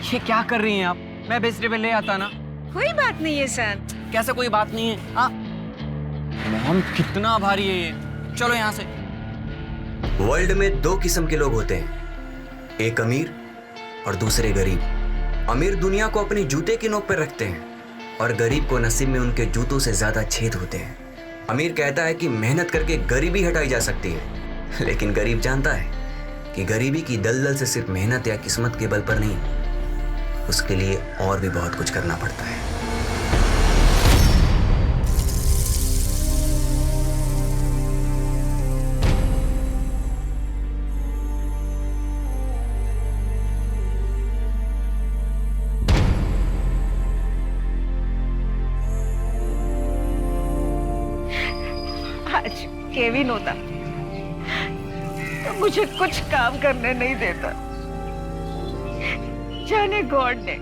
ये क्या कर रही हैं आप? मैं बिस्तर पे ले आता ना। कोई बात नहीं है सर। कैसे कोई बात नहीं है? हाँ मोहन कितना भारी है ये। चलो यहाँ से। वर्ल्ड में दो किस्म के लोग होते हैं, एक अमीर और दूसरे गरीब। अमीर दुनिया को अपने जूते की नोक पर रखते हैं और गरीब को नसीब में उनके जूतों से ज्यादा छेद होते हैं। अमीर कहता है कि मेहनत करके गरीबी हटाई जा सकती है, लेकिन गरीब जानता है कि गरीबी की दलदल से सिर्फ मेहनत या किस्मत के बल पर नहीं, उसके लिए और भी बहुत कुछ करना पड़ता है। आज केविन होता तो मुझे कुछ काम करने नहीं देता। जाने गॉड ने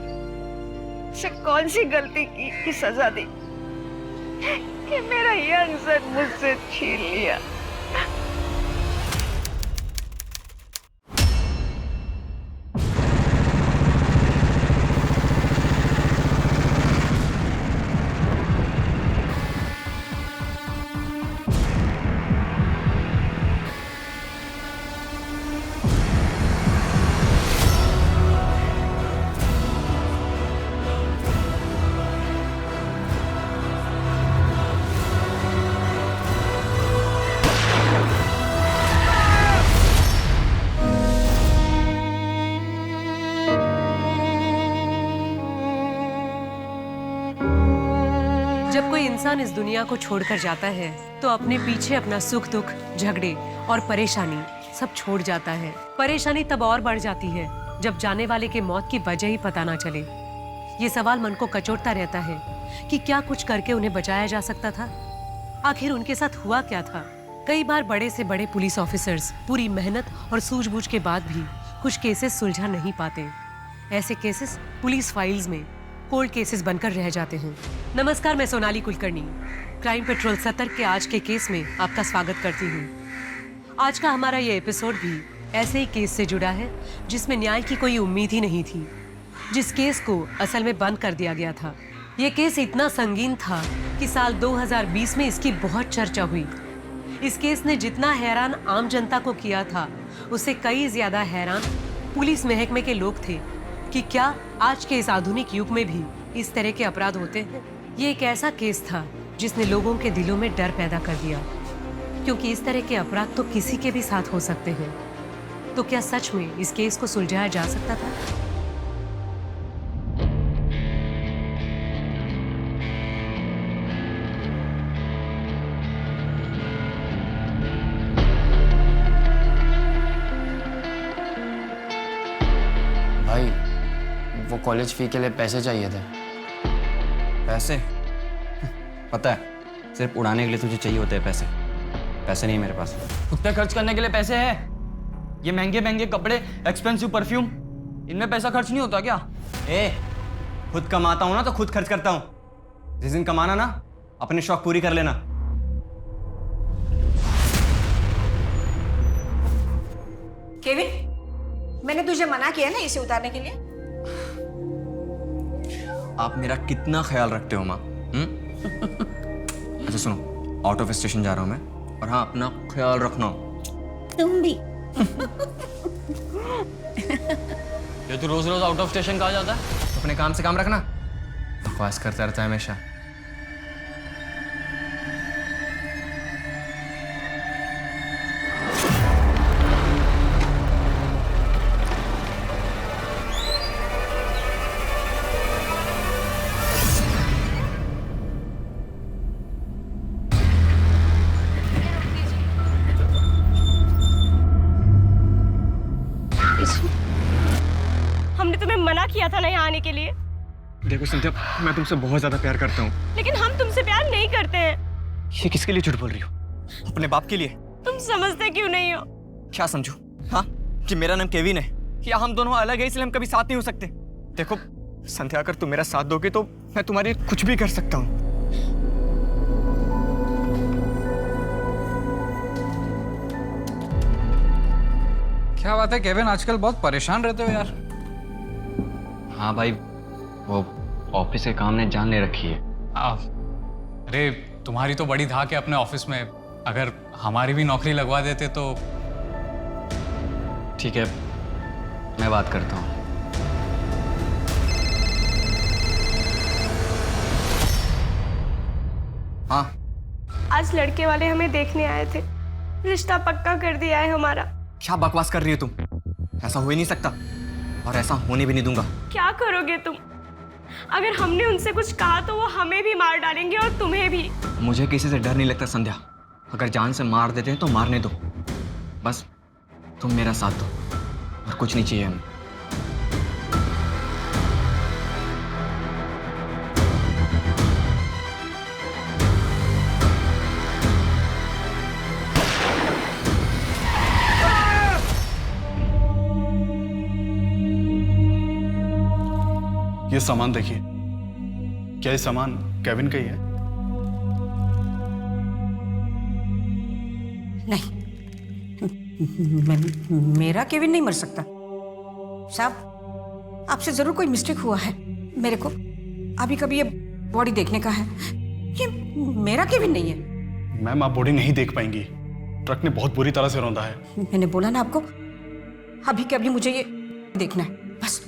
से कौन सी गलती की सजा दी कि मेरा यंग सन मुझसे छीन लिया। जब कोई इंसान इस दुनिया को छोड़कर जाता है तो अपने पीछे अपना सुख दुख, झगड़े और परेशानी सब छोड़ जाता है। परेशानी तब और बढ़ जाती है जब जाने वाले के मौत की वजह ही पता ना चले। ये सवाल मन को कचोटता रहता है कि क्या कुछ करके उन्हें बचाया जा सकता था? आखिर उनके साथ हुआ क्या था? कई बार बड़े से बड़े पुलिस ऑफिसर्स पूरी मेहनत और सूझबूझ के बाद भी कुछ केसेस सुलझा नहीं पाते। ऐसे केसेस पुलिस फाइल्स में कोल्ड केसेस बनकर रह जाते हैं। नमस्कार, मैं सोनाली कुलकर्णी क्राइम पेट्रोल 70 के आज के केस में आपका स्वागत करती हूँ। आज का हमारा ये एपिसोड भी ऐसे ही केस से जुड़ा है जिसमें न्याय की कोई उम्मीद ही नहीं थी, जिस केस को असल में बंद कर दिया गया था। ये केस इतना संगीन था कि साल 2020 में इसकी बहुत चर्चा हुई। इस केस ने जितना हैरान आम जनता को किया था, उससे कई ज्यादा हैरान पुलिस महकमे के लोग थे कि क्या आज के इस आधुनिक युग में भी इस तरह के अपराध होते हैं। ये एक ऐसा केस था जिसने लोगों के दिलों में डर पैदा कर दिया, क्योंकि इस तरह के अपराध तो किसी के भी साथ हो सकते हैं। तो क्या सच में इस केस को सुलझाया जा सकता था? भाई, वो कॉलेज फी के लिए पैसे चाहिए थे। पैसे? पता है, सिर्फ उड़ाने के लिए तुझे चाहिए होते हैं पैसे। पैसे नहीं मेरे पास। खुद पे खर्च करने के लिए पैसे है? ये महंगे महंगे कपड़े, एक्सपेंसिव परफ्यूम, इनमें पैसा खर्च नहीं होता क्या? खुद कमाता हूँ ना तो खुद खर्च करता हूँ। जिस दिन कमाना ना, अपने शौक पूरी कर लेना। केविन, मैंने तुझे मना किया ना इसे उतारने के लिए। आप मेरा कितना ख्याल रखते हो माँ? अच्छा सुनो, आउट ऑफ स्टेशन जा रहा हूँ मैं, और हाँ अपना ख्याल रखना। तुम भी। ये तू रोज रोज आउट ऑफ स्टेशन कहाँ जाता है? अपने काम से काम रखना। बकवास करता रहता है हमेशा। हमने तुम्हें मना किया था ना यहाँ आने के लिए। देखो संध्या, मैं तुमसे बहुत ज्यादा प्यार करता हूँ। लेकिन हम तुमसे प्यार नहीं करते हैं। ये किसके लिए झूठ बोल रही हो? अपने बाप के लिए। तुम समझते क्यों नहीं हो? क्या समझू? हाँ, कि मेरा नाम केविन है, या हम दोनों अलग है इसलिए हम कभी साथ नहीं हो सकते। देखो संध्या, अगर तुम मेरा साथ दोगे तो मैं तुम्हारे लिए कुछ भी कर सकता हूँ। क्या बात है केविन, आजकल बहुत परेशान रहते हो यार। हाँ भाई, वो ऑफिस के काम ने जान ले रखी है। अरे तुम्हारी तो बड़ी धाक है अपने ऑफिस में, अगर हमारी भी नौकरी लगवा देते तो। ठीक है, मैं बात करता हूँ। हाँ, आज लड़के वाले हमें देखने आए थे, रिश्ता पक्का कर दिया है हमारा। क्या बकवास कर रही हो तुम? ऐसा हो ही नहीं सकता, और ऐसा होने भी नहीं दूंगा। क्या करोगे तुम? अगर हमने उनसे कुछ कहा तो वो हमें भी मार डालेंगे और तुम्हें भी। मुझे किसी से डर नहीं लगता संध्या। अगर जान से मार देते हैं तो मारने दो, बस तुम मेरा साथ दो, और कुछ नहीं चाहिए हमें। ये सामान देखिए, क्या ये सामान केविन का ही है? नहीं, मेरा केविन नहीं मर सकता साहब। आपसे जरूर कोई मिस्टेक हुआ है। मेरे को अभी कभी ये बॉडी देखने का है, ये मेरा केविन नहीं है। मैम, आप बॉडी नहीं देख पाएंगी, ट्रक ने बहुत बुरी तरह से रौंदा है। मैंने बोला ना आपको, अभी के अभी मुझे ये देखना है बस।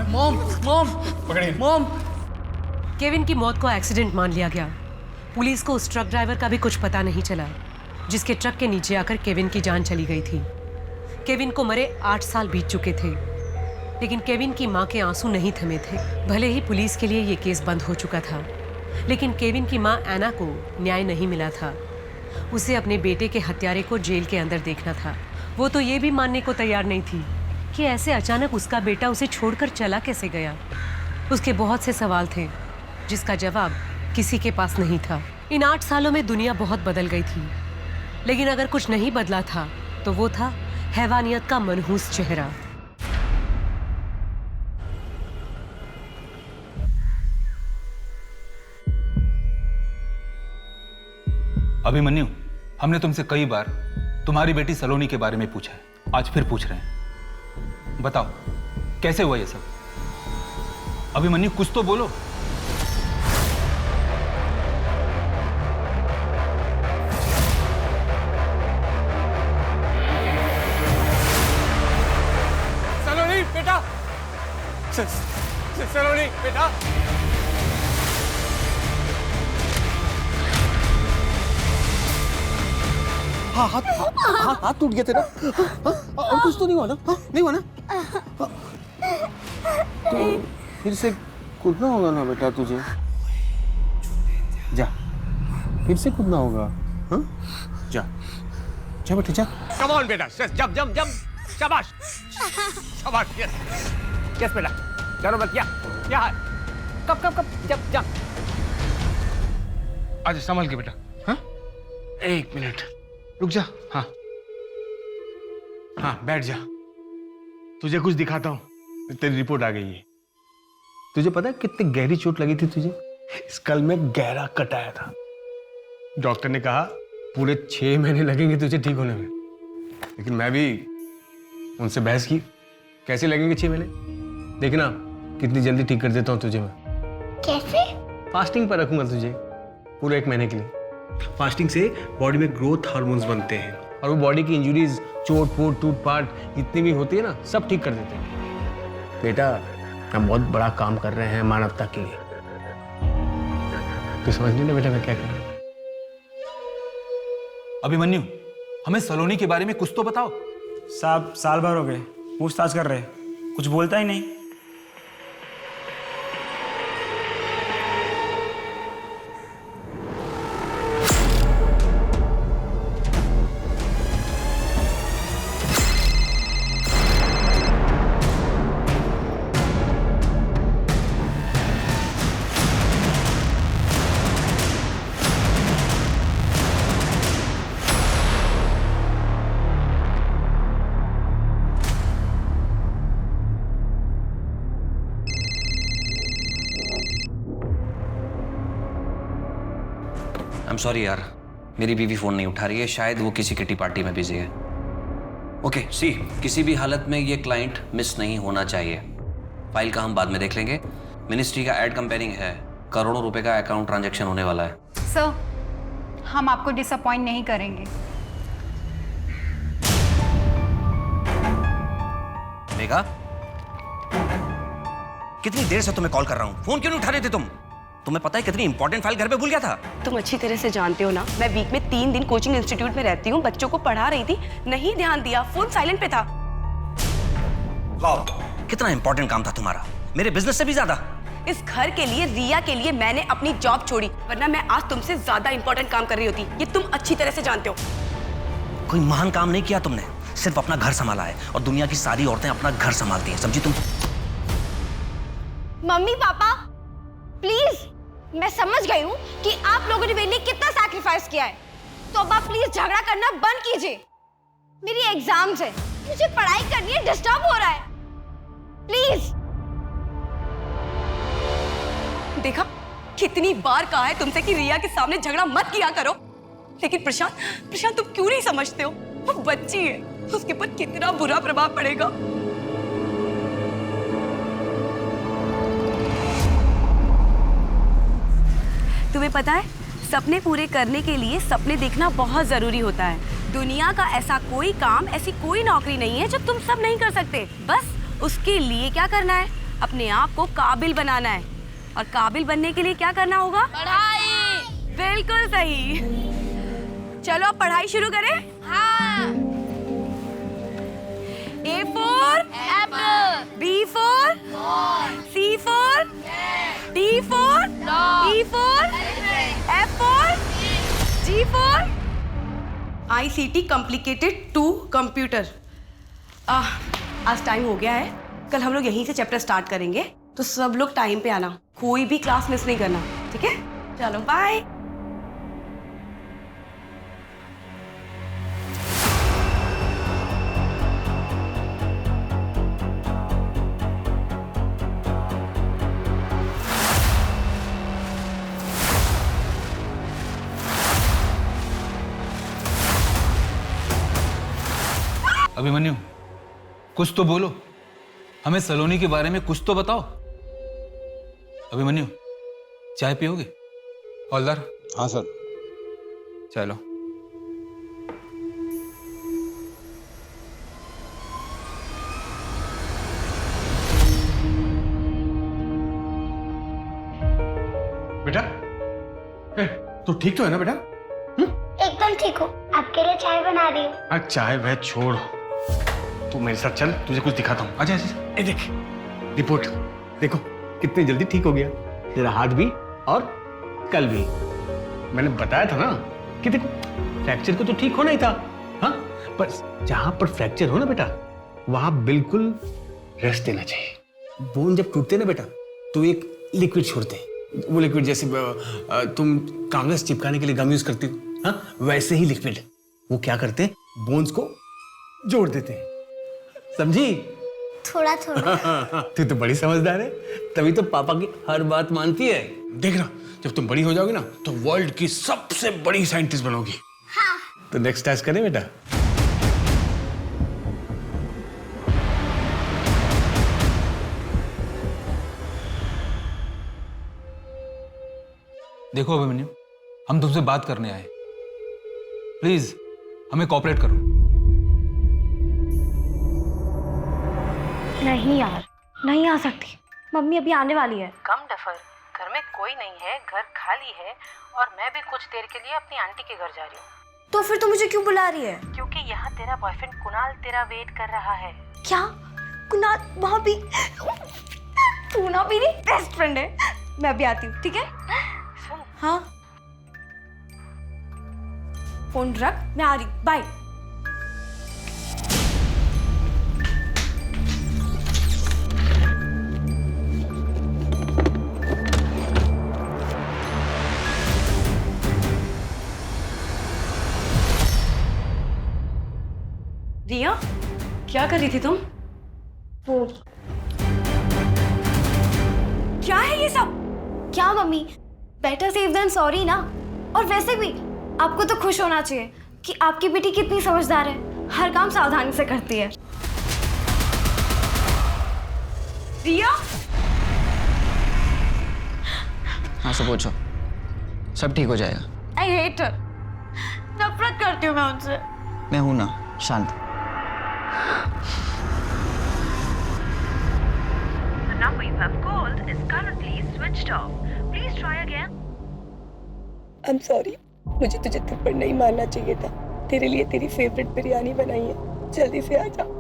मॉम मॉम पकड़िए। मॉम। केविन की मौत को एक्सीडेंट मान लिया गया। पुलिस को उस ट्रक ड्राइवर का भी कुछ पता नहीं चला जिसके ट्रक के नीचे आकर केविन की जान चली गई थी। केविन को मरे 8 साल बीत चुके थे, लेकिन केविन की मां के आंसू नहीं थमे थे। भले ही पुलिस के लिए ये केस बंद हो चुका था, लेकिन केविन की मां एना को न्याय नहीं मिला था। उसे अपने बेटे के हत्यारे को जेल के अंदर देखना था। वो तो ये भी मानने को तैयार नहीं थी कि ऐसे अचानक उसका बेटा उसे छोड़कर चला कैसे गया। उसके बहुत से सवाल थे जिसका जवाब किसी के पास नहीं था। इन 8 सालों में दुनिया बहुत बदल गई थी, लेकिन अगर कुछ नहीं बदला था तो वो था हैवानियत का मनहूस चेहरा। अभिमन्यु, हमने तुमसे कई बार तुम्हारी बेटी सलोनी के बारे में पूछा है, आज फिर पूछ रहे हैं। बताओ कैसे हुआ ये सब? अभिमन्यु, कुछ तो बोलो। सलोनी बेटा, सलोनी बेटा। हाँ, हाथ टूट गया तेरा। और कुछ तो नहीं हुआ ना? नहीं हुआ ना? तो फिर से कूदना होगा ना बेटा तुझे। जा, फिर से कूदना होगा। हाँ, जा जा बेटा, जा। कम ऑन बेटा, जंप जंप जंप, शाबाश शाबाश, यस यस बेटा, चलो बस, क्या है? कब कब कब, जंप जंप। आज संभल के बेटा। हाँ, 1 मिनट रुक जा। हाँ हाँ, बैठ जा। तुझे कुछ दिखाता हूँ। तेरी रिपोर्ट आ गई है। तुझे पता है कितनी गहरी चोट लगी थी तुझे? स्कल में गहरा कट आया था। डॉक्टर ने कहा पूरे 6 महीने लगेंगे तुझे ठीक होने में। लेकिन मैं भी उनसे बहस की, कैसे लगेंगे 6 महीने? देखना कितनी जल्दी ठीक कर देता हूँ तुझे मैं। कैसे? फास्टिंग पर रखूंगा तुझे पूरे 1 महीने के लिए। फास्टिंग से बॉडी में ग्रोथ हार्मोन्स बनते हैं, और वो बॉडी की इंजुरीज, चोट पोट टूट पाट जितनी भी होती है ना, सब ठीक कर देते हैं। बेटा, हम बहुत बड़ा काम कर रहे हैं मानवता के लिए। तो समझ नहीं ना बेटा मैं क्या कर रहा हूँ। अभिमन्यु, हमें सलोनी के बारे में कुछ तो बताओ। साहब, साल भर हो गए पूछताछ कर रहे, कुछ बोलता ही नहीं। I'm sorry यार, मेरी बीवी फ़ोन नहीं उठा रही है, शायद वो किसी किटी पार्टी में बिजी है। ओके सी, किसी भी हालत में ये क्लाइंट मिस नहीं होना चाहिए। फाइल का हम बाद में देख लेंगे। मिनिस्ट्री का एड कंपेयरिंग है, करोड़ों रुपए का अकाउंट ट्रांजैक्शन होने वाला है। सर, हम आपको डिसअपॉइंट नहीं करेंगे। मेघा, कितनी देर से तुम्हें कॉल कर रहा हूं, फोन क्यों नहीं उठा रहे थे तुम? तुम्हें पता है कितनी इंपॉर्टेंट फाइल घर पे भूल गया था। तुम अच्छी तरह से जानते हो ना, मैं वीक में 3 दिन कोचिंग इंस्टीट्यूट में रहती हूँ, बच्चों को पढ़ा रही थी, नहीं ध्यान दिया, फोन साइलेंट पे था। वाह, कितना इंपॉर्टेंट काम था तुम्हारा, मेरे बिजनेस से भी ज्यादा। इस घर के लिए, रिया के लिए मैंने अपनी जॉब छोड़ी, वरना मैं आज तुमसे ज्यादा इंपॉर्टेंट काम कर रही होती। ये तुम अच्छी तरह से जानते हो। कोई महान काम नहीं किया तुमने, सिर्फ अपना घर संभाला है, और दुनिया की सारी औरतें अपना घर संभालती हैं, समझी तुम? मम्मी पापा प्लीज, मैं समझ गई हूँ कि आप लोगों ने मेरे लिए कितना सैक्रिफाइस किया है, तो अब आप प्लीज झगड़ा करना बंद कीजिए। मेरी एग्जाम्स है, मुझे पढ़ाई करनी है, डिस्टर्ब हो रहा है, प्लीज। देखा, कितनी बार कहा है तुमसे कि रिया के सामने झगड़ा मत किया करो, लेकिन प्रशांत तुम क्यों नहीं समझते हो? वो बच्ची है, उसके ऊपर कितना बुरा प्रभाव पड़ेगा। तुम्हें पता है, सपने पूरे करने के लिए सपने देखना बहुत जरूरी होता है। दुनिया का ऐसा कोई काम, ऐसी कोई नौकरी नहीं है जो तुम सब नहीं कर सकते। बस उसके लिए क्या करना है, अपने आप को काबिल बनाना है, और काबिल बनने के लिए क्या करना होगा? पढ़ाई। बिल्कुल सही। चलो अब पढ़ाई शुरू करें। हाँ। A for Apple, B for C for D for E for F for G for ICT complicated to computer। आज टाइम हो गया है, कल हम लोग यहीं से चैप्टर स्टार्ट करेंगे, तो सब लोग टाइम पे आना, कोई भी क्लास मिस नहीं करना, ठीक है? चलो बाय। अभिमन्यु, कुछ तो बोलो, हमें सलोनी के बारे में कुछ तो बताओ। अभिमन्यु, चाय पियोगे? हवलदार। हाँ सर। चलो। बेटा, तू ठीक तो है ना बेटा? एकदम ठीक हो, आपके लिए चाय बना रही हूँ। आज चाय वह छोड़, तू मेरे साथ चल, तुझे कुछ दिखाता हूँ। अच्छा अच्छा, देख रिपोर्ट, देखो कितनी जल्दी ठीक हो गया तेरा हाथ भी और कल भी। मैंने बताया था ना कि देखो फ्रैक्चर को तो ठीक होना ही था, हाँ, पर जहां पर फ्रैक्चर हो ना बेटा, वहां बिल्कुल रेस्ट देना चाहिए। बोन जब टूटते ना बेटा, तो एक लिक्विड छोड़ते हैं, वो लिक्विड जैसे तुम कागज चिपकाने के लिए गम यूज करती हो, हाँ, वैसे ही लिक्विड वो क्या करते हैं, बोन्स को जोड़ देते हैं, समझी? थोड़ा थोड़ा। तू तो बड़ी समझदार है, तभी तो पापा की हर बात मानती है। देखना, जब तुम बड़ी हो जाओगी ना, तो वर्ल्ड की सबसे बड़ी साइंटिस्ट बनोगी। हाँ। तो नेक्स्ट टास्क करें बेटा? देखो अभिमन्यु, हम तुमसे बात करने आए, प्लीज हमें कोऑपरेट करो। नहीं यार, नहीं आ सकती, मम्मी अभी आने वाली है। कम डफर, घर में कोई नहीं है, घर खाली है, और मैं भी कुछ देर के लिए अपनी आंटी के घर जा रही हूँ। तो फिर तू मुझे क्यों बुला रही है? क्योंकि यहाँ तेरा बॉयफ्रेंड कुणाल तेरा वेट कर रहा है। क्या? कुणाल वहाँ भी? तू ना मेरी बेस्ट फ्रेंड है, मैं अभी आती हूँ, ठीक है? सुन। हाँ, फोन रख, मैं आ रही, बाय। रिया, क्या कर रही थी तुम? वो क्या है ये सब? क्या mummy, better safe than sorry ना। और वैसे भी आपको तो खुश होना चाहिए कि आपकी बेटी कितनी समझदार है, हर काम सावधानी से करती है। रिया, हाँ सब पूछो, सब ठीक हो जाएगा। आई हेट हर, नफरत करती हूँ मैं उनसे। मैं हूं ना, शांत। The number you have called is currently switched off. Please try again. I'm sorry, मुझे तुझे थप्पड़ नहीं मारना चाहिए था। तेरे लिए तेरी फेवरेट बिरयानी बनाई है, जल्दी से आ जा।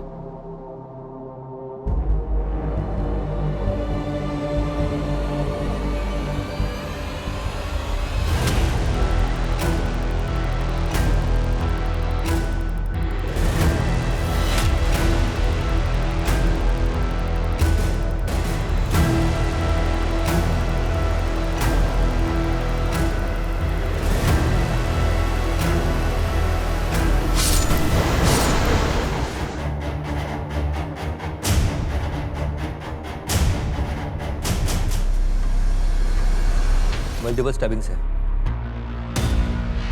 मल्टीपल स्टैबिंग्स है,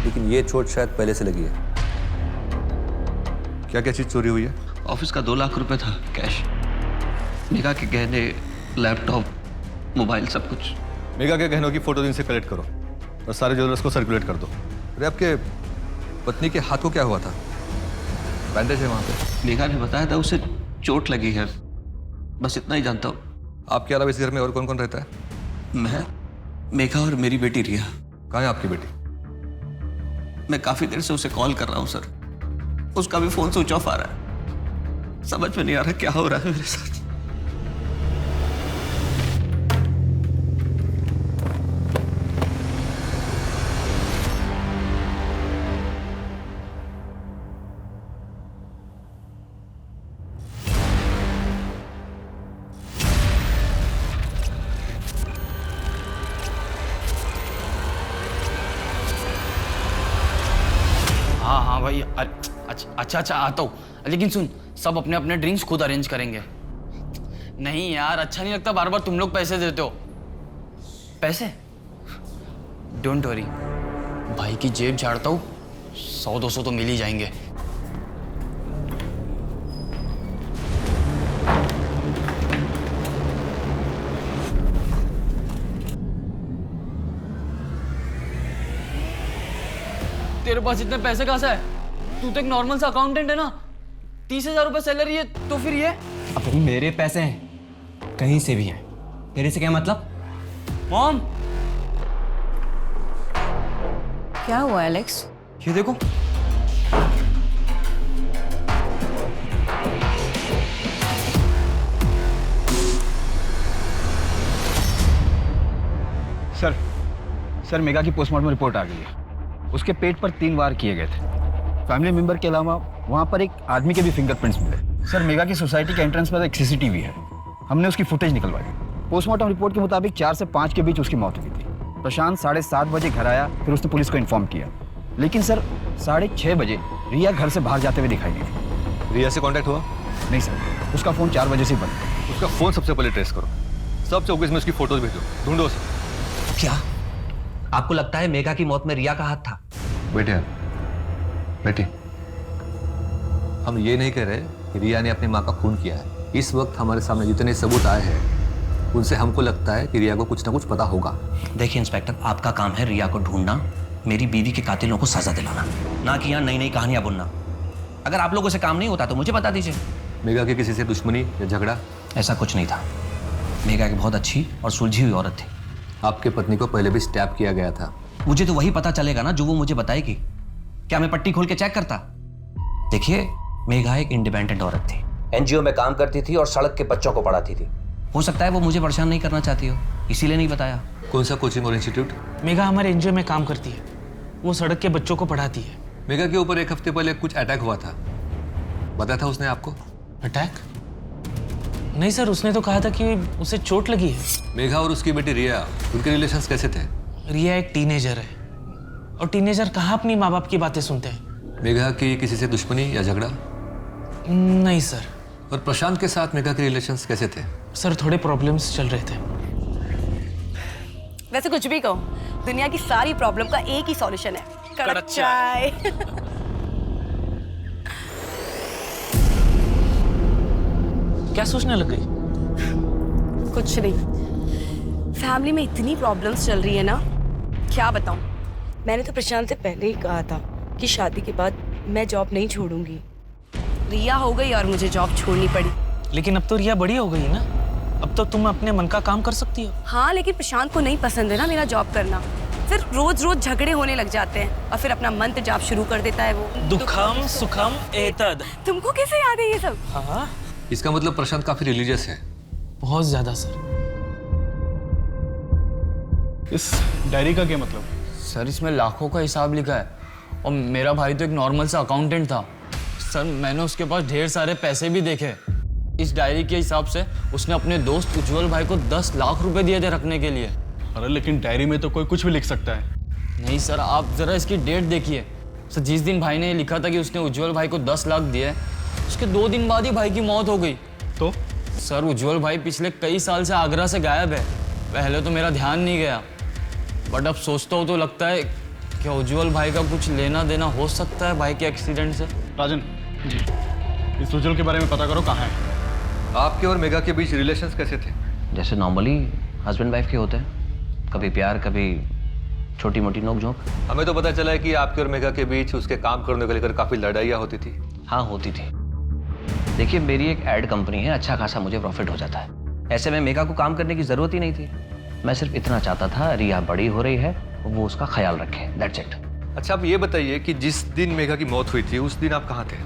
लेकिन ये चोट शायद पहले से लगी है। क्या क्या चीज चोरी हुई है? ऑफिस का 2 लाख रुपए था कैश, मेघा के गहने, लैपटॉप, मोबाइल, सब कुछ। मेघा के गहनों की फोटो इनसे कलेक्ट करो और सारे ज्वेलर्स को सर्कुलेट कर दो। अरे आपके पत्नी के हाथ को क्या हुआ था? बैंडेज है वहाँ पे। मेघा ने बताया था उसे चोट लगी है, बस इतना ही जानता हूँ। आपके अलावा इस घर में और कौन कौन रहता है? मैं, मेघा और मेरी बेटी रिया। कहाँ है आपकी बेटी? मैं काफी देर से उसे कॉल कर रहा हूँ सर, उसका भी फोन स्विच ऑफ आ रहा है। समझ में नहीं आ रहा क्या हो रहा है मेरे साथ। हाँ भाई, अच्छा आता हूँ, लेकिन सुन, सब अपने अपने ड्रिंक्स खुद अरेंज करेंगे। नहीं यार, अच्छा नहीं लगता बार बार तुम लोग पैसे देते हो। पैसे? डोंट वरी, भाई की जेब झाड़ता हूँ, 100-200 तो मिल ही जाएंगे। तेरे पास इतने पैसे कहाँ से है? तू तो एक नॉर्मल सा अकाउंटेंट है ना। 30,000 रुपए सैलरी है तो फिर ये? अब मेरे पैसे हैं, कहीं से भी हैं। तेरे से क्या मतलब? मॉम, क्या हुआ एलेक्स? ये देखो। सर मेघा की पोस्टमार्टम रिपोर्ट आ गई है। उसके पेट पर 3 वार किए गए थे। फैमिली मेंबर के अलावा वहाँ पर एक आदमी के भी फिंगरप्रिंट्स मिले। सर मेघा की सोसाइटी के एंट्रेंस पर एक सीसीटीवी है, हमने उसकी फुटेज निकलवाई। पोस्टमार्टम रिपोर्ट के मुताबिक 4 से 5 के बीच उसकी मौत हुई थी। प्रशांत 7:30 बजे घर आया, फिर उसने पुलिस को इन्फॉर्म किया। लेकिन सर 6:30 बजे रिया घर से बाहर जाते हुए दिखाई दी थी। रिया से कांटेक्ट हुआ? नहीं सर, उसका फ़ोन 4 बजे से बंद है। उसका फ़ोन सबसे पहले ट्रेस करो, सब चौकीस में उसकी फोटोज भेजो, ढूंढो उसे। क्या आपको लगता है मेघा की मौत में रिया का हाथ था? बेटी, हम ये नहीं कह रहे कि रिया ने अपनी माँ का खून किया है। इस वक्त हमारे सामने जितने सबूत आए हैं उनसे हमको लगता है कि रिया को कुछ ना कुछ पता होगा। देखिए इंस्पेक्टर, आपका काम है रिया को ढूंढना, मेरी बीवी के कातिलों को सजा दिलाना, ना कि यहाँ नई नई कहानियां बुनना। अगर आप लोगों से काम नहीं होता तो मुझे बता दीजिए। मेघा की किसी से दुश्मनी या झगड़ा? ऐसा कुछ नहीं था। मेघा की बहुत अच्छी और सुलझी हुई औरत थी। आपके पत्नी को पहले भी स्टैप किया गया था। मुझे तो वही पता चलेगा ना जो वो मुझे बताएगी। क्या मैं पट्टी खोल के चेक करता? देखिए, मेघा एक इंडिपेंडेंट औरत थी, एनजीओ में काम करती थी और सड़क के बच्चों को पढ़ाती थी। हो सकता है वो मुझे परेशान नहीं करना चाहती हो, इसीलिए नहीं बताया। कौन सा कोचिंग और इंस्टीट्यूट? मेघा हमारे एनजीओ में काम करती है, वो सड़क के बच्चों को पढ़ाती है। मेघा के ऊपर 1 हफ्ते पहले कुछ अटैक हुआ था, बताया था उसने आपको? अटैक? नहीं सर, उसने तो कहा था कि उसे चोट लगी है। मेघा और उसकी बेटी रिया, उनके रिलेशंस कैसे थे? रिया एक टीनेजर है और टीनेजर कहाँ अपनी माँ बाप की बातें सुनते हैं। मेघा की किसी से दुश्मनी या झगड़ा? नहीं सर। और प्रशांत के साथ मेघा के रिलेशंस कैसे थे? सर थोड़े प्रॉब्लम्स चल रहे थे। वैसे कुछ भी कहो, दुनिया की सारी प्रॉब्लम का एक ही सॉल्यूशन है, कड़क चाय। क्या सोचने लग गई? कुछ नहीं, फैमिली में इतनी प्रॉब्लम्स चल रही है ना, क्या बताऊं। मैंने तो प्रशांत से पहले ही कहा था कि शादी के बाद मैं जॉब नहीं छोड़ूंगी। रिया हो गई और मुझे जॉब छोड़नी पड़ी। लेकिन अब तो रिया बड़ी हो गई ना, अब तो तुम अपने मन का काम कर सकती हो। हाँ, लेकिन प्रशांत को नहीं पसंद है ना मेरा जॉब करना, फिर रोज रोज झगड़े होने लग जाते हैं और फिर अपना मंत्र जाप शुरू कर देता है वो। दुखम सुखम एतद। तुमको कैसे याद है ये सब? हाँ, इसका मतलब प्रशांत काफी रिलीजियस है। बहुत ज्यादा सर। इस डायरी का क्या मतलब? सर इसमें लाखों का हिसाब लिखा है और मेरा भाई तो एक नॉर्मल सा अकाउंटेंट था। सर मैंने उसके पास ढेर सारे पैसे भी देखे। इस डायरी के हिसाब से उसने अपने दोस्त उज्जवल भाई को 10 लाख रुपए दिए थे रखने के लिए। अरे लेकिन डायरी में तो कोई कुछ भी लिख सकता है। नहीं सर, आप जरा इसकी डेट देखिए। सर जिस दिन भाई ने लिखा था कि उसने उज्जवल भाई को 10 लाख दिए, उसके 2 दिन बाद ही भाई की मौत हो गई। तो सर उज्जवल भाई पिछले कई साल से आगरा से गायब है। पहले तो मेरा ध्यान नहीं गया, बट अब सोचता हूँ तो लगता है क्या उज्जवल भाई का कुछ लेना देना हो सकता है भाई के एक्सीडेंट से। राजन जी, इस उज्जवल के बारे में पता करो कहाँ है। आपके और मेगा के बीच रिलेशंस कैसे थे? जैसे नॉर्मली हस्बैंड वाइफ के होते हैं, कभी प्यार कभी छोटी मोटी नोक-झोंक। हमें तो पता चला है कि आपके और मेगा के बीच उसके काम करने को लेकर काफी लड़ाइयाँ होती थी। हाँ होती थी। देखिए मेरी एक एड कंपनी है, अच्छा खासा मुझे प्रॉफिट हो जाता है। ऐसे में मेगा को काम करने की जरूरत ही नहीं थी। मैं सिर्फ इतना चाहता था रिया बड़ी हो रही है, वो उसका ख्याल रखे, दैट्स इट। अच्छा आप ये बताइए कि जिस दिन मेगा की मौत हुई थी उस दिन आप कहाँ थे?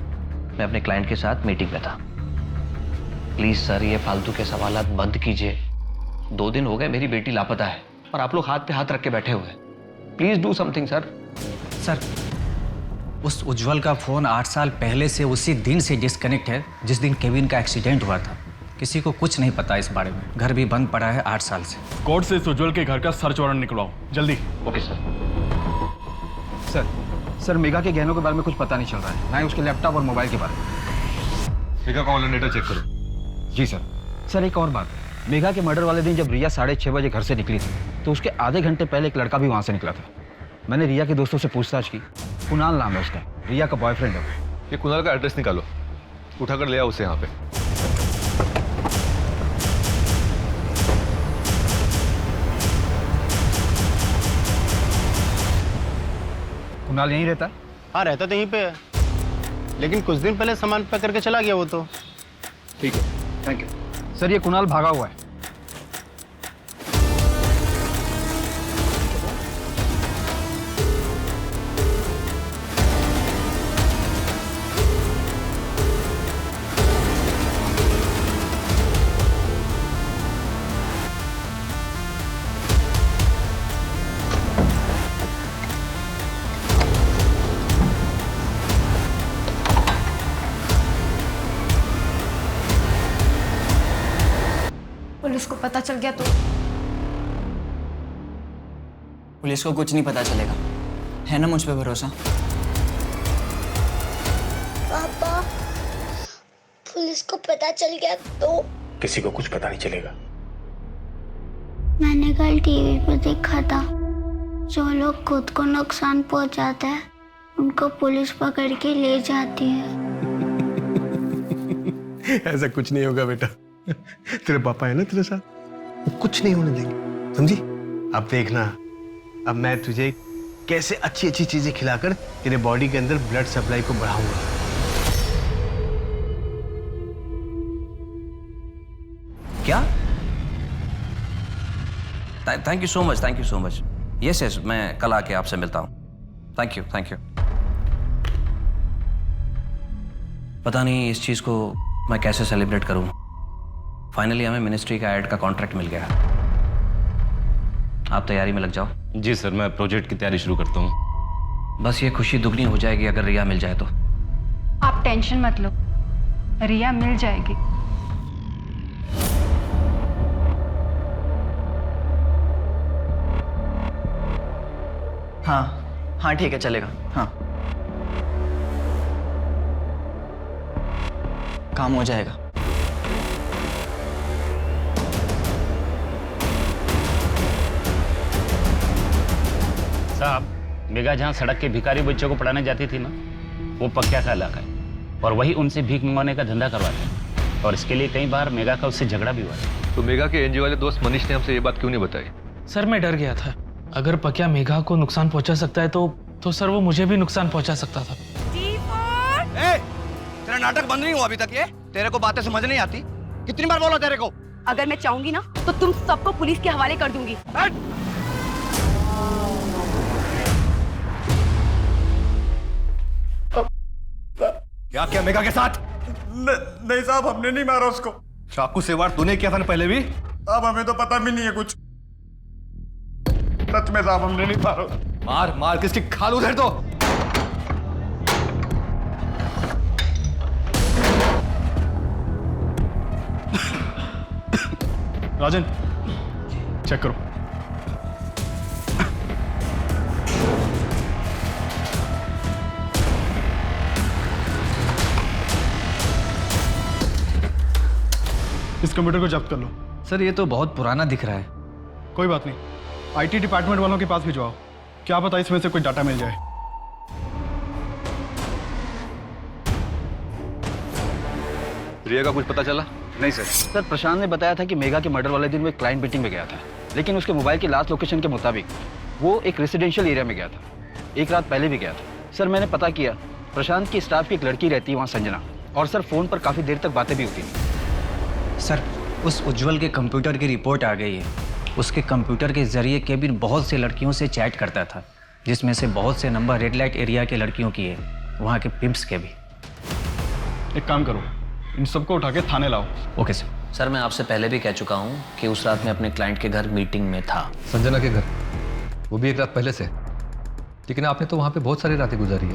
मैं अपने क्लाइंट के साथ मीटिंग में था। प्लीज सर ये फालतू के सवालात बंद कीजिए। 2 दिन हो गए मेरी बेटी लापता है और आप लोग हाथ पे हाथ रख के बैठे हुए हैं। Please do something sir. Sir उस उज्जवल का फोन 8 साल पहले से उसी दिन से डिस्कनेक्ट है जिस दिन केविन का एक्सीडेंट हुआ था। किसी को कुछ नहीं पता इस बारे में। घर भी बंद पड़ा है 8 साल से। कोर्ट से इस उज्जवल के घर का सर्च वारंट निकलवाओ जल्दी। Okay sir. सर मेगा के गहनों के बारे में कुछ पता नहीं चल रहा है, ना ही उसके लैपटॉप और मोबाइल के बारे में। मेगा का ऑनलाइन डेटा चेक करो। जी सर। सर एक और बात, मेघा के मर्डर वाले दिन जब रिया 6:30 बजे घर से निकली थी तो उसके आधे घंटे पहले एक लड़का भी वहाँ से निकला था। मैंने रिया के दोस्तों से पूछताछ की, कुणाल नाम है उसका, रिया का बॉयफ्रेंड है। ये कुणाल का एड्रेस निकालो, उठाकर ले आओ उसे यहाँ पे। कुणाल यहीं रहता है? हाँ रहता तो यहीं पे है, लेकिन कुछ दिन पहले सामान पैक करके चला गया वो तो। ठीक है, थैंक यू। सर ये कुणाल भागा हुआ है। पुलिस को पता चल गया तो? पुलिस को कुछ नहीं पता चलेगा, है ना मुझ पे भरोसा? पापा, पुलिस को पता चल गया तो? किसी को कुछ पता नहीं चलेगा। मैंने कल टीवी पर देखा था, जो लोग खुद को नुकसान पहुंचाते हैं उनको पुलिस पकड़ के ले जाती है। ऐसा कुछ नहीं होगा बेटा, तेरे पापा है ना तेरे साथ, वो कुछ नहीं होने देंगे, समझी? अब देखना, अब मैं तुझे कैसे अच्छी अच्छी चीजें खिलाकर तेरे बॉडी के अंदर ब्लड सप्लाई को बढ़ाऊंगा। क्या? Thank you so much, thank you so much. Yes yes, मैं कल आके आपसे मिलता हूँ। Thank you, thank you. पता नहीं इस चीज को मैं कैसे सेलिब्रेट करूं। फाइनली हमें मिनिस्ट्री का एड का कॉन्ट्रैक्ट मिल गया। आप तैयारी में लग जाओ। जी सर, मैं प्रोजेक्ट की तैयारी शुरू करता हूँ। बस ये खुशी दुगनी हो जाएगी अगर रिया मिल जाए तो। आप टेंशन मत लो, रिया मिल जाएगी। हाँ हाँ ठीक है, चलेगा। हाँ काम हो जाएगा। मेघा जहाँ सड़क के भिखारी बच्चों को पढ़ाने जाती थी ना, वो पक्या का इलाका है और वही उनसे भीख मंगवाने का धंधा करवाते हैं और इसके लिए कई बार मेघा का उससे झगड़ा भी हुआ है। तो मेघा के एनजीओ वाले दोस्त मनीष ने हमसे ये बात क्यों नहीं बताई? सर मैं डर गया था, अगर पक्या मेघा को नुकसान पहुंचा सकता है तो सर वो मुझे भी नुकसान पहुंचा सकता था। तेरा नाटक बंद नहीं हुआ अभी तक? ये तेरे को बातें समझ नहीं आती? कितनी बार बोला तेरे को? अगर मैं चाहूंगी ना तो तुम सबको पुलिस के हवाले कर दूंगी। क्या मेघा के साथ? नहीं साहब, हमने नहीं मारा उसको। चाकू से वार तूने किया था ना पहले भी? अब हमें तो पता भी नहीं है कुछ। सच में साहब, हमने नहीं मारा। मार मार किसकी खाल उधर तो। राजन चेक करो। इस कंप्यूटर को जब्त कर लो। सर ये तो बहुत पुराना दिख रहा है। कोई बात नहीं, आईटी डिपार्टमेंट वालों के पास भिजवाओ, क्या पता इसमें से कोई डाटा मिल जाए। रिया का कुछ पता चला? नहीं सर प्रशांत ने बताया था कि मेघा के मर्डर वाले दिन वो एक क्लाइंट मीटिंग में गया था, लेकिन उसके मोबाइल की लास्ट लोकेशन के मुताबिक वो एक रेसिडेंशियल एरिया में गया था। एक रात पहले भी गया था। सर मैंने पता किया, प्रशांत की स्टाफ की एक लड़की रहती है वहाँ, संजना, और सर फ़ोन पर काफ़ी देर तक बातें भी होती थी। सर उस उज्जवल के कंप्यूटर की रिपोर्ट आ गई है। उसके कंप्यूटर के जरिए केविन बहुत से लड़कियों से चैट करता था, जिसमें से बहुत से नंबर रेड लाइट एरिया के लड़कियों की है, वहाँ के पिम्प्स के भी। एक काम करो, इन सबको उठा के थाने लाओ। Okay sir. सर मैं आपसे पहले भी कह चुका हूँ कि उस रात में अपने क्लाइंट के घर मीटिंग में था। संजना के घर? वो भी एक रात पहले से? लेकिन आपने तो वहाँ पे बहुत सारी रातें गुजारी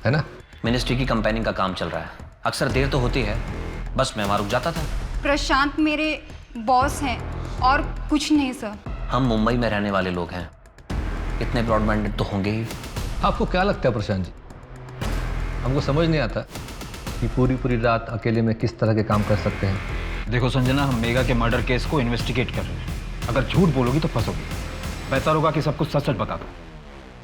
है ना? मिनिस्ट्री की कंपेनिंग का काम चल रहा है, अक्सर देर तो होती है, बस मैं वहाँ रुक जाता था। प्रशांत मेरे बॉस हैं और कुछ नहीं सर। हम मुंबई में रहने वाले लोग हैं, इतने ब्रॉड माइंडेड तो होंगे ही। आपको क्या लगता है प्रशांत जी, हमको समझ नहीं आता कि पूरी रात अकेले में किस तरह के काम कर सकते हैं। देखो संजना, हम मेघा के मर्डर केस को इन्वेस्टिगेट कर रहे हैं। अगर झूठ बोलोगी तो फंसोगी। बेहतर होगा कि सब कुछ सच सच बता दो।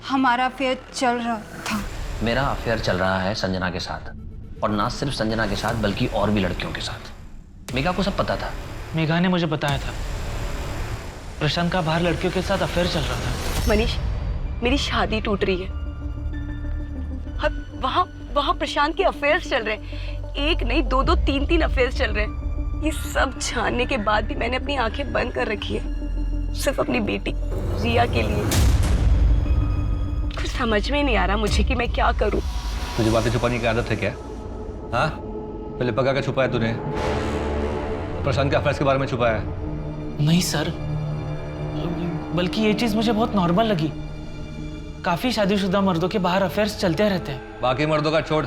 हमारा अफेयर चल रहा था। मेरा अफेयर चल रहा है संजना के साथ, और ना सिर्फ संजना के साथ बल्कि और भी लड़कियों के साथ। मेघा को सब पता था। मेघा ने मुझे बताया था प्रशांत का बाहर लड़कियों के साथ अफेयर चल रहा था। मनीष, मेरी शादी टूट रही है, वहाँ प्रशांत के अफेयर्स चल रहे हैं। एक नहीं, दो, तीन अफेयर्स चल रहे हैं। ये सब जानने के बाद भी मैंने अपनी आंखें बंद कर रखी है, सिर्फ अपनी बेटी रिया के लिए। कुछ समझ में नहीं आ रहा मुझे कि मैं क्या करूं। तुझे बातें छुपाने की आदत है क्या? हाँ, पहले पका के छुपाया तूने, प्रशांत के अफेयर्स के बारे में छुपाया? नहीं सर, बल्कि ये चीज मुझे बहुत नॉर्मल लगी। काफी शादीशुदा मर्दों के बाहर अफेयर्स चलते रहते हैं। बाकी मर्दों का छोड़,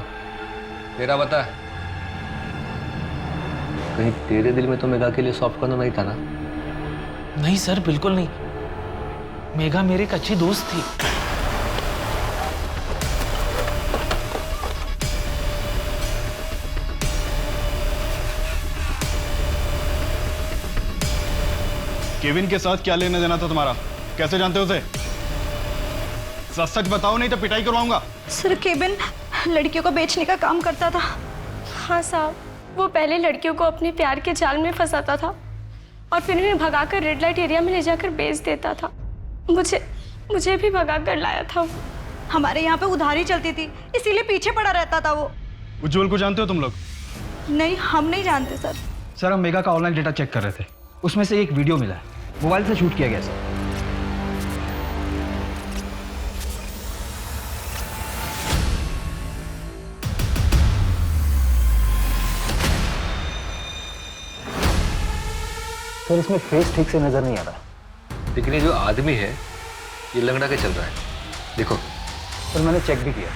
तेरा बता। कहीं तेरे दिल में तो मेघा के लिए सॉफ्ट कॉर्नर नहीं था ना? नहीं सर, बिल्कुल नहीं। मेघा मेरी एक अच्छी दोस्त थी। केविन के साथ क्या लेना देना था तुम्हारा? कैसे जानते हो उसे? सच सच बताओ, नहीं तो पिटाई करवाऊंगा। सर केविन लड़कियों को बेचने का काम करता था। हाँ साहब, वो पहले लड़कियों को अपने प्यार के जाल में फंसाता था और फिर उन्हें भगाकर रेड लाइट एरिया में ले जाकर बेच देता था। मुझे भी भगाकर लाया था। हमारे यहाँ पे उधारी चलती थी, इसीलिए पीछे पड़ा रहता था वो। उज्जवल को जानते हो तुम लोग? नहीं, हम नहीं जानते सर। सर हम मेघा का ऑनलाइन डेटा चेक कर रहे थे, उसमें से एक वीडियो मिला है, मोबाइल से शूट किया गया सर। सर इसमें फेस ठीक से नजर नहीं आ रहा, लेकिन ये जो आदमी है ये लंगड़ा के चल रहा है। देखो सर मैंने चेक भी किया,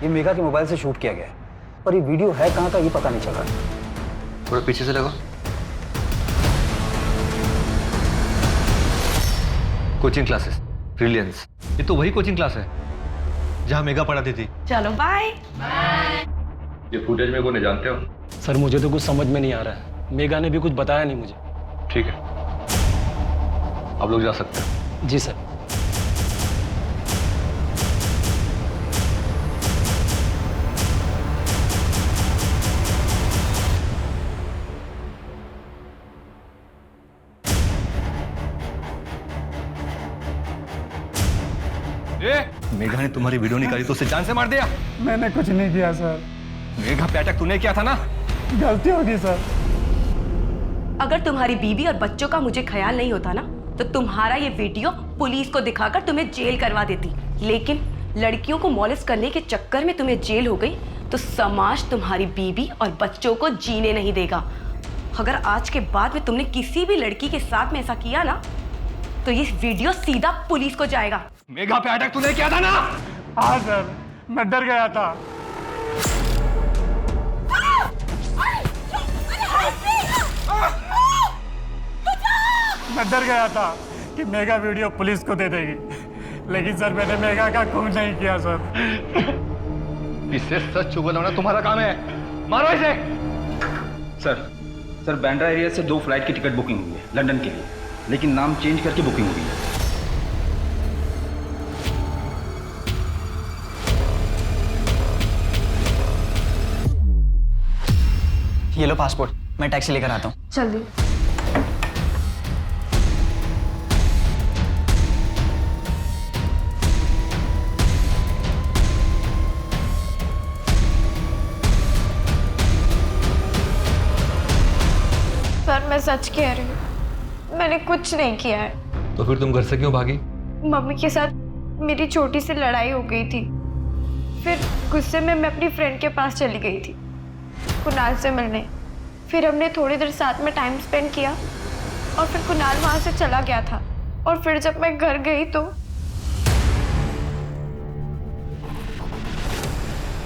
ये मेघा के मोबाइल से शूट किया गया है, पर ये वीडियो है कहाँ का ये पता नहीं चल रहा। थोड़ा पीछे से लगो। कोचिंग क्लासेस, ब्रिलियंस, ये तो वही कोचिंग क्लास है जहाँ मेघा पढ़ाती थी। चलो बाय। ये फुटेज में कौन है जानते हो? सर मुझे तो कुछ समझ में नहीं आ रहा है, मेघा ने भी कुछ बताया नहीं मुझे। ठीक है, आप लोग जा सकते हैं। जी सर। मेघा ने तुम्हारी वीडियो निकाली तो उसे जान से मार दिया? मैंने कुछ नहीं किया सर। मेघा पे अटैक तूने किया था ना? गलती होगी सर। अगर तुम्हारी बीवी और बच्चों का मुझे ख्याल नहीं होता ना तो तुम्हारा ये वीडियो पुलिस को दिखाकर तुम्हें जेल करवा देती। लेकिन लड़कियों को मॉलेस्ट करने के चक्कर में तुम्हें जेल हो गई तो समाज तुम्हारी बीवी और बच्चों को जीने नहीं देगा। अगर आज के बाद में तुमने किसी भी लड़की के साथ में ऐसा किया ना तो ये वीडियो सीधा पुलिस को जाएगा। मेघा पे अटैक तूने किया था ना? हाँ सर, मैं डर गया था। मैं डर गया था कि मेगा वीडियो पुलिस को दे देगी, लेकिन सर मैंने मेगा का खून नहीं किया सर। इससे सच छुपाना तुम्हारा काम है। मारो इसे। सर बांद्रा एरिया से 2 फ्लाइट की टिकट बुकिंग हुई है लंदन के लिए, लेकिन नाम चेंज करके बुकिंग हुई है। ये लो पासपोर्ट, मैं टैक्सी लेकर आता हूँ। जल्दी। सर मैं सच कह रही हूँ, मैंने कुछ नहीं किया है। तो फिर तुम घर से क्यों भागी? मम्मी के साथ मेरी छोटी सी लड़ाई हो गई थी, फिर गुस्से में मैं अपनी फ्रेंड के पास चली गई थी कुणाल से मिलने। फिर हमने थोड़ी देर साथ में टाइम स्पेंड किया और फिर कुणाल वहाँ से चला गया था। और फिर जब मैं घर गई तो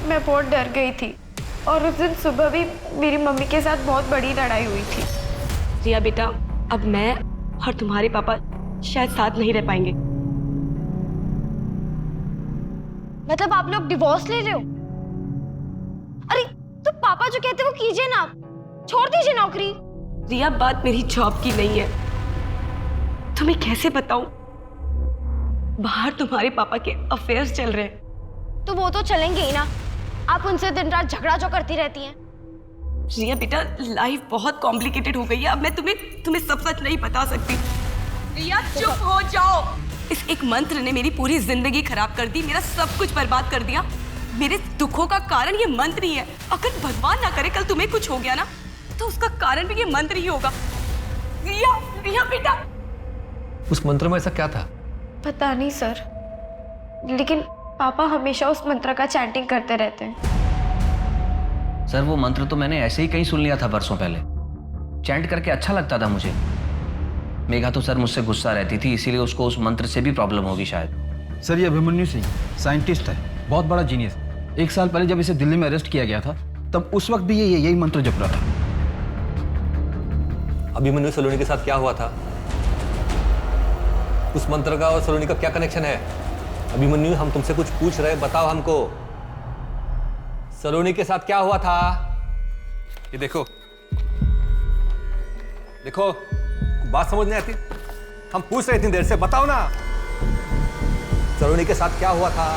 मैं बहुत डर गई थी और उस दिन सुबह भी मेरी मम्मी के साथ बहुत बड़ी लड़ाई हुई थी। रिया बेटा, अब मैं और तुम्हारे पापा शायद साथ नहीं रह पाएंगे। मतलब आप लोग डिवोर्स ले रहे हो? अरे तो पापा जो कहते हैं वो कीजिए ना, छोड़ दीजिए नौकरी। रिया बात मेरी जॉब की नहीं है, तुम्हें कैसे बताऊं, बाहर तुम्हारे पापा के अफेयर्स चल रहे हैं। तो वो तो चलेंगे ही ना, आप उनसे दिन रात झगड़ा जो करती रहती हैं। रिया बेटा, लाइफ बहुत कॉम्प्लिकेटेड हो गई है, अब मैं तुम्हें सब सच नहीं बता सकती। रिया चुप हो जाओ। इस एक मंत्र ने मेरी पूरी जिंदगी खराब कर दी, मेरा सब कुछ बर्बाद कर दिया। मेरे दुखों का कारण ये मंत्र ही है। अगर भगवान ना करे कल तुम्हें कुछ हो गया ना तो उसका कारण भी ये मंत्र ही होगा। रिया बेटा। उस मंत्र में ऐसा क्या था? पता नहीं सर, लेकिन पापा हमेशा उस मंत्र का चैंटिंग करते रहते हैं। सर वो मंत्र तो मैंने ऐसे ही कहीं सुन लिया था बरसों पहले, चैंट करके अच्छा लगता था मुझे। मेघा तो सर मुझसे गुस्सा रहती थी, इसीलिए उसको उस मंत्र से भी प्रॉब्लम होगी शायद। सर ये अभिमन्यु सिंह साइंटिस्ट है, बहुत बड़ा जीनियस। 1 साल पहले जब इसे दिल्ली में अरेस्ट किया गया था तब उस वक्त भी ये यही मंत्र जप रहा था। अभिमन्यु सलोनी के साथ क्या हुआ था? उस मंत्र का और सलोनी का क्या कनेक्शन है? अभिमन्यु, हम तुमसे कुछ पूछ रहे, बताओ हमको। सलोनी के साथ क्या हुआ था? ये देखो देखो, बात समझ नहीं आती? हम पूछ रहे इतनी देर से, बताओ ना। सलोनी के साथ क्या हुआ था?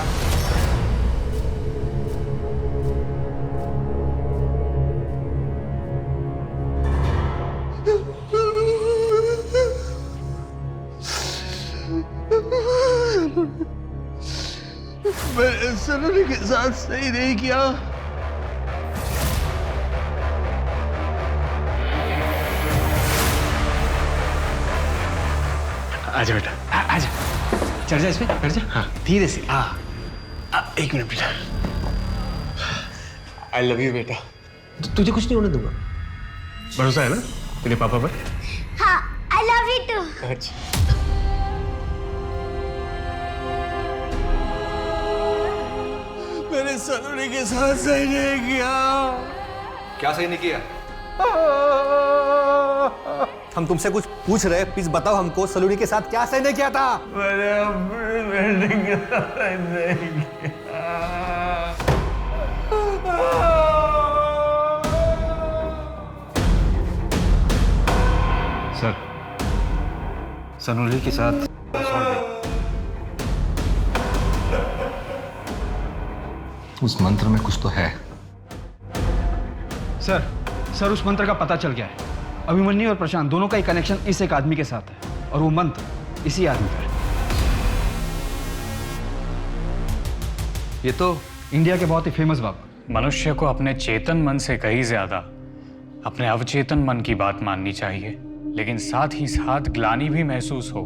मैंने सलोनी के साथ सही नहीं किया। आजा बेटा, आजा, चढ़ जा इसमें, चढ़ जा। हाँ धीरे से। एक मिनट बेटा। आई लव यू बेटा। तुझे कुछ नहीं होने दूंगा, भरोसा है ना तेरे पापा पर? हाँ, आई लव यू टू। अच्छा। मैंने सलोनी के साथ सही नहीं किया। क्या सही नहीं किया? हम तुमसे कुछ पूछ रहे, प्लीज बताओ हमको, सलोनी के साथ क्या सही नहीं किया था? मैंने अपनी बेटी के साथ सही नहीं किया। सर सलोनी के साथ उस मंत्र में कुछ तो है। सर उस मंत्र का पता चल गया है। अभिमन्यु और प्रशांत दोनों का ही कनेक्शन इस एक आदमी के साथ है और वो मंत्र इसी आदमी का है। ये तो इंडिया के बहुत ही फेमस बाबा। मनुष्य को अपने चेतन मन से कहीं ज्यादा अपने अवचेतन मन की बात माननी चाहिए, लेकिन साथ ही साथ ग्लानि भी महसूस हो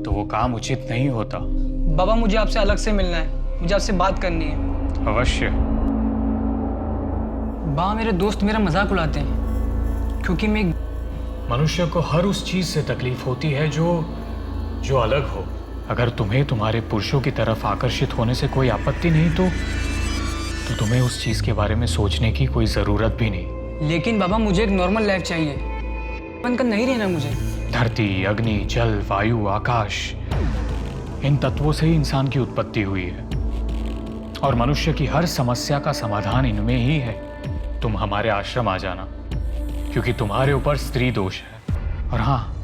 तो वो काम उचित नहीं होता। बाबा मुझे आपसे अलग से मिलना है, मुझे आपसे बात करनी है। अवश्य। बाबा मेरे दोस्त मेरा मजाक उड़ाते हैं क्योंकि मैं मनुष्य को हर उस चीज से तकलीफ होती है जो अलग हो। अगर तुम्हें तुम्हारे पुरुषों की तरफ आकर्षित होने से कोई आपत्ति नहीं तो तुम्हें उस चीज के बारे में सोचने की कोई जरूरत भी नहीं। लेकिन बाबा मुझे एक नॉर्मल लाइफ चाहिए, बनकर नहीं रहना मुझे। धरती, अग्नि, जल, वायु, आकाश, इन तत्वों से ही इंसान की उत्पत्ति हुई है और मनुष्य की हर समस्या का समाधान इनमें ही है। तुम हमारे आश्रम आ जाना क्योंकि तुम्हारे ऊपर स्त्री दोष है। और हाँ,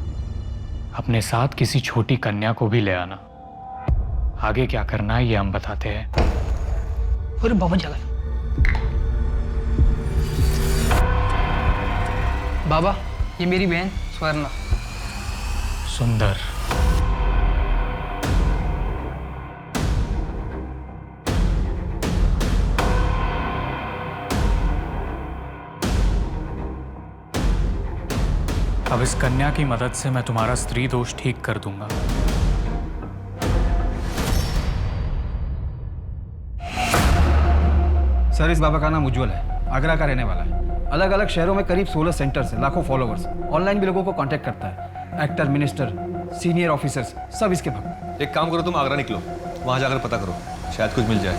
अपने साथ किसी छोटी कन्या को भी ले आना। आगे क्या करना है ये हम बताते हैं। अरे बाबा जगह बाबा, ये मेरी बहन स्वर्णा। सुंदर। अब इस कन्या की मदद से मैं तुम्हारा स्त्री दोष ठीक कर दूंगा। सर, इस बाबा का नाम उज्जवल है, आगरा का रहने वाला है। अलग अलग शहरों में करीब 16 सेंटर्स हैं, लाखों फॉलोवर्स। ऑनलाइन भी लोगों को कांटेक्ट करता है। एक्टर, मिनिस्टर, सीनियर ऑफिसर्स सब इसके भक्त। एक काम करो, तुम आगरा निकलो, वहां जाकर पता करो, शायद कुछ मिल जाए।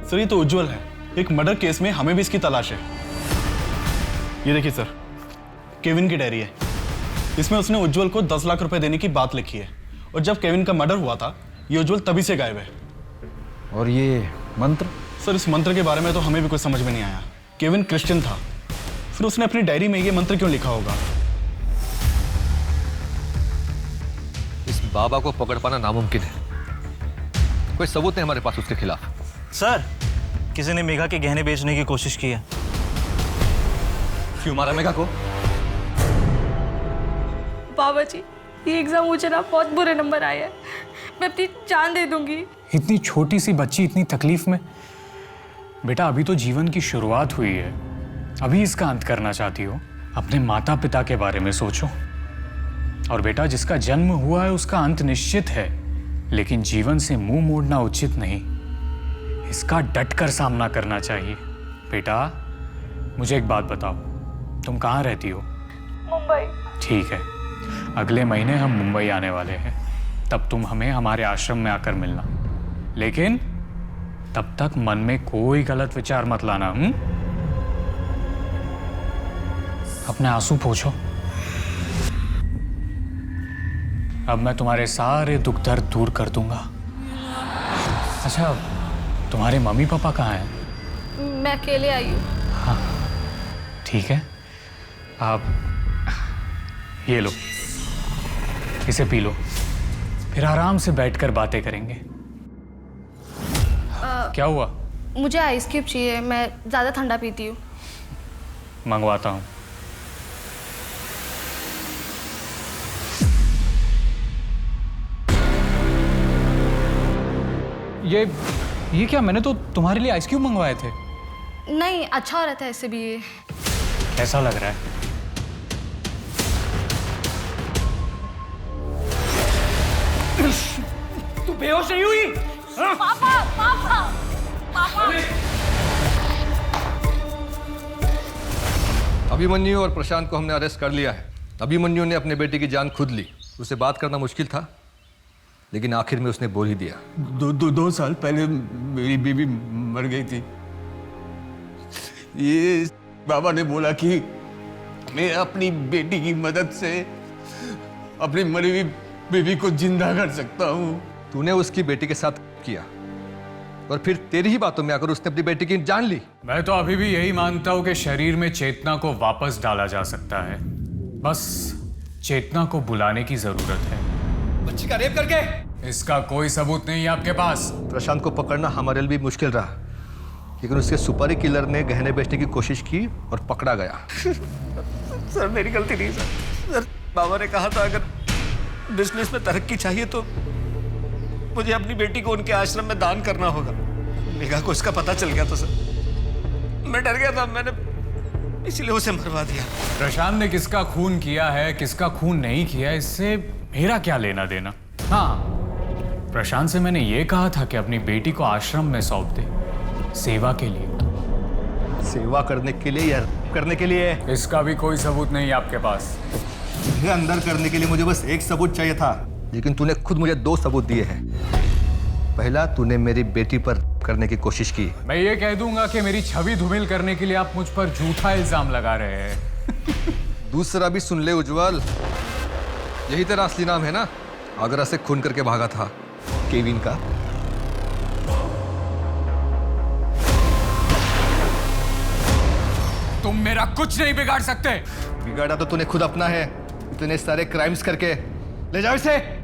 सर, ये तो उज्जवल है। एक मर्डर केस में हमें भी इसकी तलाश है। ये देखिए सर, केविन की डायरी है। इसमें उसने उज्जवल को 10 लाख रुपए देने की बात लिखी है और जब केविन का मर्डर हुआ था ये उज्जवल तभी से गायब है। और ये मंत्र? सर, इस मंत्र के बारे में तो हमें भी कुछ समझ में नहीं आया। केविन क्रिश्चियन था, फिर उसने अपनी डायरी में ये मंत्र क्यों लिखा होगा? इस बाबा को पकड़ पाना नामुमकिन है। कोई सबूत नहीं हमारे पास उसके खिलाफ। सर, किसी ने मेघा के गहने बेचने की कोशिश की है। क्यों मारा मेघा को? बाबा जी, ये एग्जाम मुझे ना बहुत बुरे नंबर आए हैं, मैं अपनी जान दे दूंगी। इतनी छोटी सी बच्ची इतनी तकलीफ में। बेटा, अभी तो जीवन की शुरुआत हुई है, अभी इसका अंत करना चाहती हो? अपने माता पिता के बारे में सोचो। और बेटा, जिसका जन्म हुआ है उसका अंत निश्चित है, लेकिन जीवन से मुंह मोड़ना उचित नहीं। इसका डटकर सामना करना चाहिए। बेटा, मुझे एक बात बताओ, तुम कहाँ रहती हो? मुंबई। ठीक है, अगले महीने हम मुंबई आने वाले हैं, तब तुम हमें हमारे आश्रम में आकर मिलना। लेकिन तब तक मन में कोई गलत विचार मत लाना। अपने आंसू पोंछो। अब मैं तुम्हारे सारे दुख दर्द दूर कर दूंगा। अच्छा, तुम्हारे मम्मी पापा कहाँ हैं? मैं अकेले आई हूँ। हाँ, ठीक है, आप ये लो, इसे पी लो, फिर आराम से बैठकर बातें करेंगे। क्या हुआ? मुझे आइस क्यूब चाहिए, मैं ज़्यादा ठंडा पीती हूँ। मंगवाता हूँ। ये क्या? मैंने तो तुम्हारे लिए आइस क्यूब मंगवाए थे। नहीं, अच्छा हो रहा था ऐसे भी ये। कैसा लग रहा है? तू बेहोश नहीं हुई? पापा, पापा, पापा। अभिमन्यु और प्रशांत को हमने अरेस्ट कर लिया है। अभिमन्यु ने अपने बेटे की जान खुद ली। उसे बात करना मुश्किल था, लेकिन आखिर में उसने बोल ही दिया। 2 साल पहले मेरी बीवी मर गई थी। ये बाबा ने बोला कि मैं अपनी बेटी की मदद से अपनी मरी हुई बीवी को जिंदा कर सकता हूँ। तूने उसकी बेटी के साथ किया और फिर तेरी ही बातों में आकर उसने अपनी बेटी की जान ली। मैं तो अभी भी यही मानता हूं कि शरीर में चेतना को वापस डाला जा सकता है, बस चेतना को बुलाने की जरूरत है। बच्ची का रेप करके? इसका कोई सबूत नहीं है आपके पास। प्रशांत को पकड़ना हमारे लिए भी मुश्किल रहा, लेकिन उसके सुपारी किलर ने गहने बेचने की कोशिश की और पकड़ा गया। सर, मेरी गलती नहीं सर। बाबा ने कहा था अगर बिजनेस में तरक्की चाहिए तो मुझे अपनी बेटी को उनके आश्रम में दान करना होगा। मेघा को इसका पता चल गया तो सर मैं डर गया था, मैंने इसलिए उसे मरवा दिया। प्रशांत ने किसका खून किया है, किसका खून नहीं किया, इससे मेरा क्या लेना देना। हाँ, प्रशांत से मैंने ये कहा था कि अपनी बेटी को आश्रम में सौंप दे, सेवा के लिए। सेवा करने के लिए या करने के लिए? इसका भी कोई सबूत नहीं है आपके पास। तुझे अंदर करने के लिए मुझे बस एक सबूत चाहिए था, लेकिन तूने खुद मुझे 2 सबूत दिए हैं। पहला, तूने मेरी बेटी पर करने की कोशिश की। मैं ये कह दूंगा कि मेरी छवि धूमिल करने के लिए आप मुझ पर झूठा इल्जाम लगा रहे हैं। दूसरा भी सुन ले उज्जवल, यही तेरा असली नाम है ना? आगरा से खून करके भागा था, केविन का। तुम मेरा कुछ नहीं बिगाड़ सकते। बिगाड़ा तो तूने खुद अपना है, इतने सारे क्राइम्स करके। ले जाओ इसे।